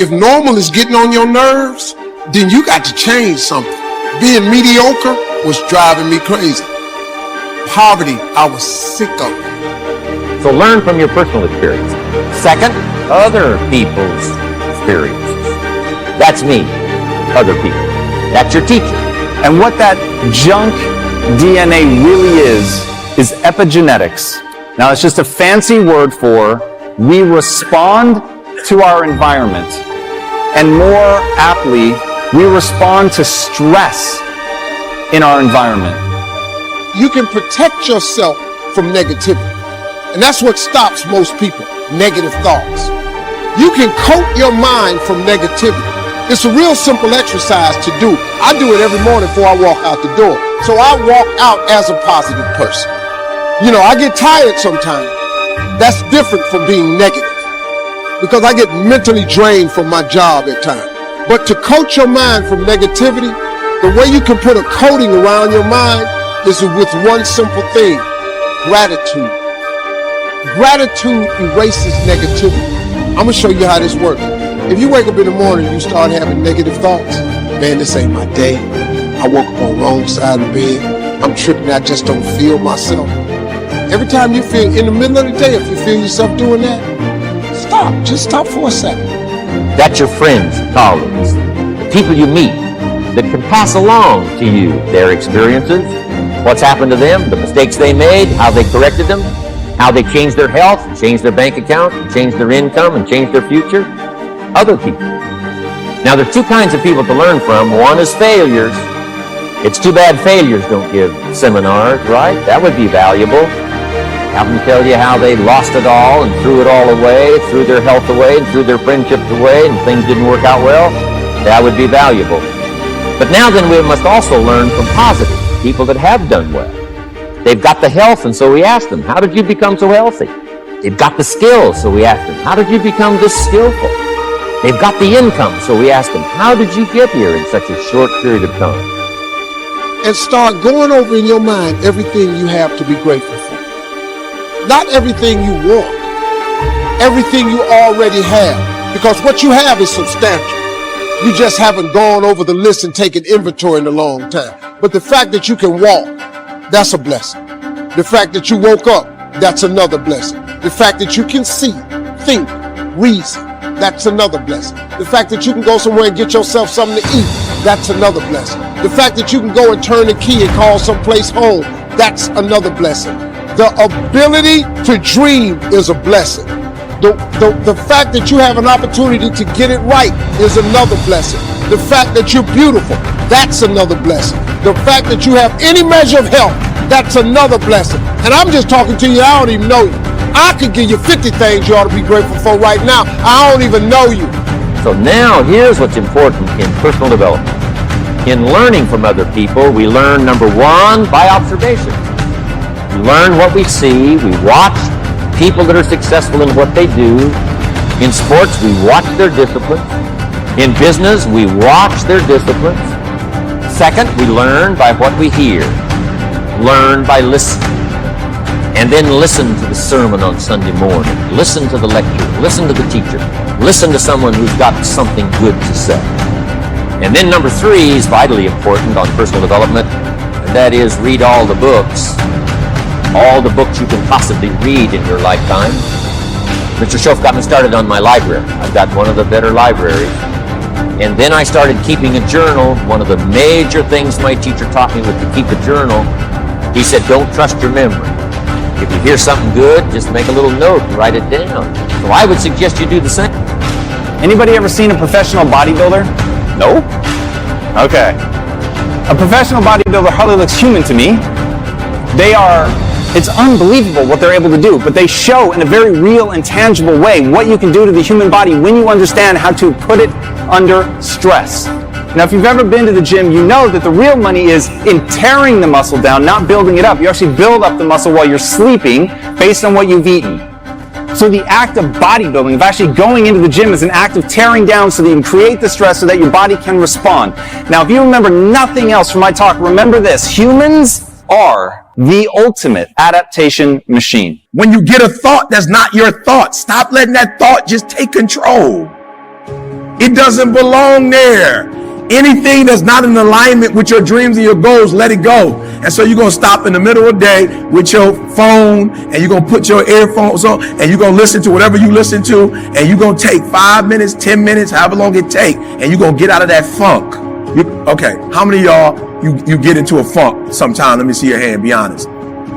If normal is getting on your nerves, then you got to change something. Being mediocre was driving me crazy. Poverty, I was sick of it. So learn from your personal experience. Second, other people's experiences. That's me, other people. That's your teacher. And what that junk DNA really is epigenetics. Now, it's just a fancy word for we respond to our environment, and more aptly, we respond to stress in our environment. You can protect yourself from negativity. And that's what stops most people, negative thoughts. You can coat your mind from negativity. It's a real simple exercise to do. I do it every morning before I walk out the door. So I walk out as a positive person. You know, I get tired sometimes. That's different from being negative, because I get mentally drained from my job at times. But to coat your mind from negativity, the way you can put a coating around your mind is with one simple thing: gratitude. Gratitude erases negativity. I'm gonna show you how this works. If you wake up in the morning and you start having negative thoughts, man, this ain't my day. I woke up on the wrong side of the bed. I'm tripping, I just don't feel myself. Every time you feel, in the middle of the day, if you feel yourself doing that, stop, just stop for a second. That's your friends, colleagues, the people you meet that can pass along to you their experiences, what's happened to them, the mistakes they made, how they corrected them, how they changed their health, and changed their bank account, and changed their income, and changed their future. Other people. Now, there are two kinds of people to learn from. One is failures. It's too bad failures don't give seminars, right? That would be valuable. Have them tell you how they lost it all and threw it all away, threw their health away, and threw their friendships away, and things didn't work out well. That would be valuable. But now then, we must also learn from positive people that have done well. They've got the health, and so we ask them, how did you become so healthy? They've got the skills, so we ask them, how did you become this skillful? They've got the income, so we ask them, how did you get here in such a short period of time? And start going over in your mind everything you have to be grateful for. Not everything you want, everything you already have, because what you have is substantial. You just haven't gone over the list and taken inventory in a long time. But the fact that you can walk, that's a blessing. The fact that you woke up, that's another blessing. The fact that you can see, think, reason, that's another blessing. The fact that you can go somewhere and get yourself something to eat, that's another blessing. The fact that you can go and turn the key and call someplace home, that's another blessing. The ability to dream is a blessing. The fact that you have an opportunity to get it right is another blessing. The fact that you're beautiful, that's another blessing. The fact that you have any measure of health, that's another blessing. And I'm just talking to you, I don't even know you. I could give you 50 things you ought to be grateful for right now. I don't even know you. So now here's what's important in personal development. In learning from other people, we learn, number one, by observation. We learn what we see. We watch people that are successful in what they do. In sports, we watch their disciplines. In business, we watch their disciplines. Second, we learn by what we hear. Learn by listening. And then listen to the sermon on Sunday morning. Listen to the lecture. Listen to the teacher. Listen to someone who's got something good to say. And then number three is vitally important on personal development, and that is read all the books. All the books you can possibly read in your lifetime. Mr. Schoaf got me started on my library. I've got one of the better libraries. And then I started keeping a journal. One of the major things my teacher taught me was to keep a journal. He said, don't trust your memory. If you hear something good, just make a little note and write it down. So I would suggest you do the same. Anybody ever seen a professional bodybuilder? No? Okay. A professional bodybuilder hardly looks human to me. It's unbelievable what they're able to do, but they show in a very real and tangible way what you can do to the human body when you understand how to put it under stress. Now, if you've ever been to the gym, you know that the real money is in tearing the muscle down, not building it up. You actually build up the muscle while you're sleeping based on what you've eaten. So the act of bodybuilding, of actually going into the gym, is an act of tearing down so that you can create the stress so that your body can respond. Now, if you remember nothing else from my talk, remember this: humans are the ultimate adaptation machine. When you get a thought that's not your thought, stop letting that thought just take control. It doesn't belong there. Anything that's not in alignment with your dreams and your goals, let it go. And so you're going to stop in the middle of the day with your phone, and you're going to put your earphones on, and you're going to listen to whatever you listen to, and you're going to take 5 minutes, 10 minutes, however long it takes, and you're going to get out of that funk. Okay, how many of y'all, you get into a funk sometime? Let me see your hand, be honest.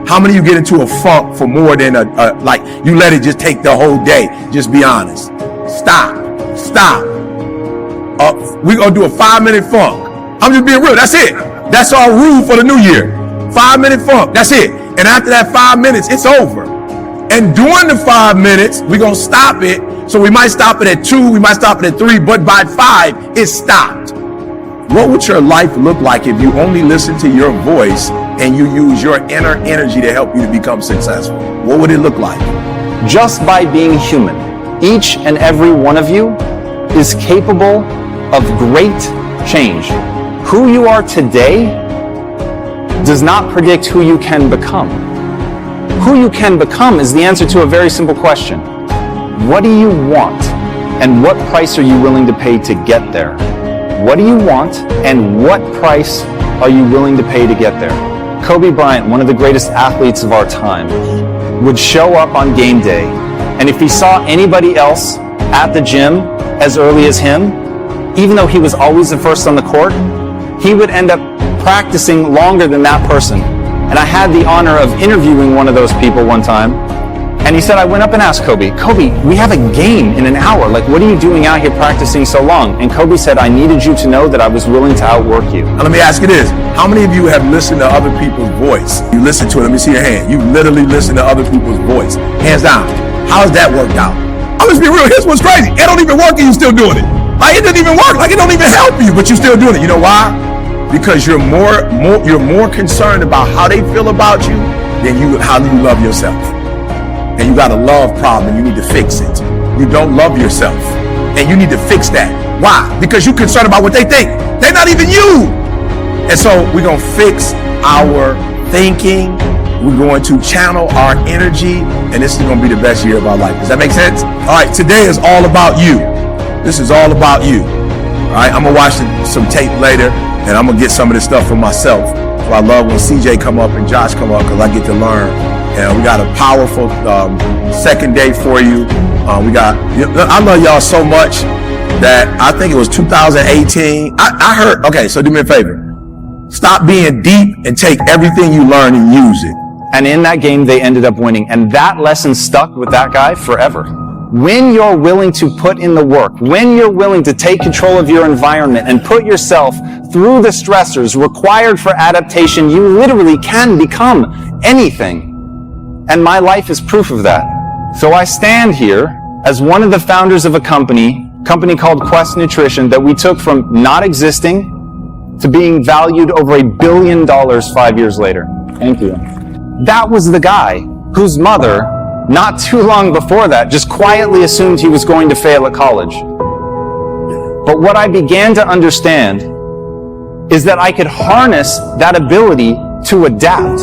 How many of you get into a funk for more than like you let it just take the whole day? Just be honest. Stop. We're going to do a 5-minute funk. I'm just being real. That's it. That's our rule for the new year. 5-minute funk. That's it. And after that 5 minutes, it's over. And during the 5 minutes, we're going to stop it. So we might stop it at 2. We might stop it at 3. But by 5, it's stopped. What would your life look like if you only listen to your voice and you use your inner energy to help you to become successful? What would it look like? Just by being human, each and every one of you is capable of great change. Who you are today does not predict who you can become. Who you can become is the answer to a very simple question. What do you want? And what price are you willing to pay to get there? What do you want? And what price are you willing to pay to get there? Kobe Bryant, one of the greatest athletes of our time, would show up on game day, and if he saw anybody else at the gym as early as him, even though he was always the first on the court, he would end up practicing longer than that person. And I had the honor of interviewing one of those people one time, and he said, I went up and asked Kobe, we have a game in an hour. Like, what are you doing out here practicing so long? And Kobe said, I needed you to know that I was willing to outwork you. Now let me ask you this. How many of you have listened to other people's voice? You listen to it. Let me see your hand. You literally listen to other people's voice. Hands down. How's that worked out? I'm just being real. Here's what's crazy. It don't even work and you're still doing it. Like, it doesn't even work. Like, it don't even help you, but you're still doing it. You know why? Because you're more concerned about how they feel about you than how you love yourself. And you got a love problem and you need to fix it. You don't love yourself and you need to fix that. Why? Because you're concerned about what they think. They're not even you. And so we're going to fix our thinking. We're going to channel our energy, and this is going to be the best year of our life. Does that make sense? All right, today is all about you. This is all about you. All right, I'm going to watch some tape later, and I'm going to get some of this stuff for myself. So I love when CJ come up and Josh come up, because I get to learn. And we got a powerful second day for you. I love y'all so much that I think it was 2018. I heard, okay, so do me a favor. Stop being deep and take everything you learn and use it. And in that game, they ended up winning. And that lesson stuck with that guy forever. When you're willing to put in the work, when you're willing to take control of your environment and put yourself through the stressors required for adaptation, you literally can become anything. And my life is proof of that. So I stand here as one of the founders of a company called Quest Nutrition that we took from not existing to being valued over $1 billion 5 years later. Thank you. That was the guy whose mother, not too long before that, just quietly assumed he was going to fail at college. But what I began to understand is that I could harness that ability to adapt.